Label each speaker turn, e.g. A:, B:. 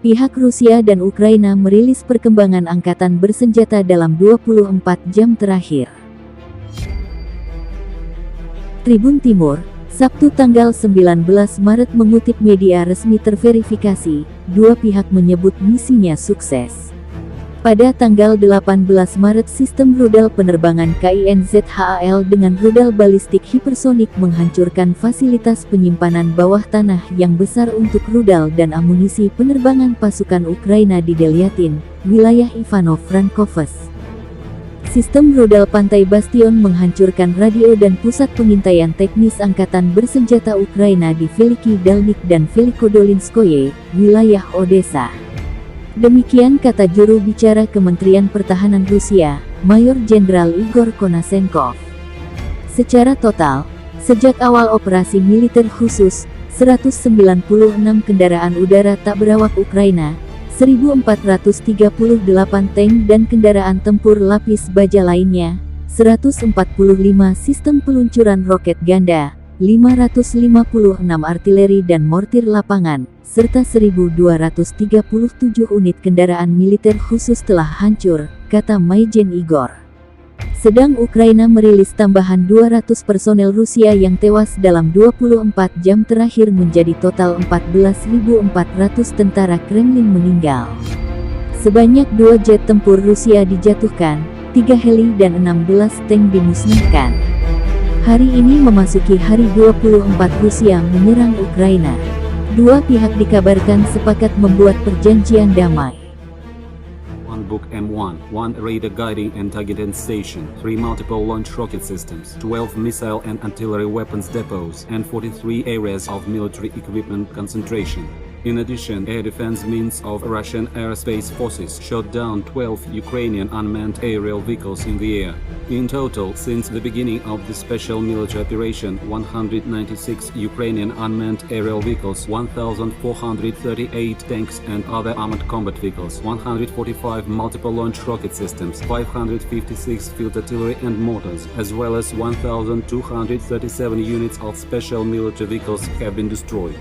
A: Pihak Rusia dan Ukraina merilis perkembangan angkatan bersenjata dalam 24 jam terakhir. Tribun Timur, Sabtu tanggal 19 Maret mengutip media resmi terverifikasi, dua pihak menyebut misinya sukses. Pada tanggal 18 Maret sistem rudal penerbangan KINZ-HAL dengan rudal balistik hipersonik menghancurkan fasilitas penyimpanan bawah tanah yang besar untuk rudal dan amunisi penerbangan pasukan Ukraina di Delyatin, wilayah Ivano-Frankivsk. Sistem rudal pantai Bastion menghancurkan radio dan pusat pengintaian teknis angkatan bersenjata Ukraina di Veliki Dalnik dan Velikodolinskoye, wilayah Odessa. Demikian kata juru bicara Kementerian Pertahanan Rusia, Mayor Jenderal Igor Konasenkov. Secara total, sejak awal operasi militer khusus, 196 kendaraan udara tak berawak Ukraina, 1.438 tank dan kendaraan tempur lapis baja lainnya, 145 sistem peluncuran roket ganda, 556 artileri dan mortir lapangan, serta 1.237 unit kendaraan militer khusus telah hancur, kata Majen Igor. Sedang Ukraina merilis tambahan 200 personel Rusia yang tewas dalam 24 jam terakhir menjadi total 14.400 tentara Kremlin meninggal. Sebanyak 2 jet tempur Rusia dijatuhkan, 3 heli dan 16 tank dimusnahkan. Hari ini memasuki hari 24 Rusia menyerang Ukraina. Dua pihak dikabarkan sepakat membuat perjanjian damai.
B: 1 Buk M1, 1 radar guiding and targeting station, 3 multiple launch rocket systems, 12 missile and artillery weapons depots, and 43 areas of military equipment concentration. In addition, air defense means of Russian airspace forces shot down 12 Ukrainian unmanned aerial vehicles in the air. In total, since the beginning of the special military operation, 196 Ukrainian unmanned aerial vehicles, 1,438 tanks and other armored combat vehicles, 145 multiple launch rocket systems, 556 field artillery and mortars, as well as 1,237 units of special military vehicles have been destroyed.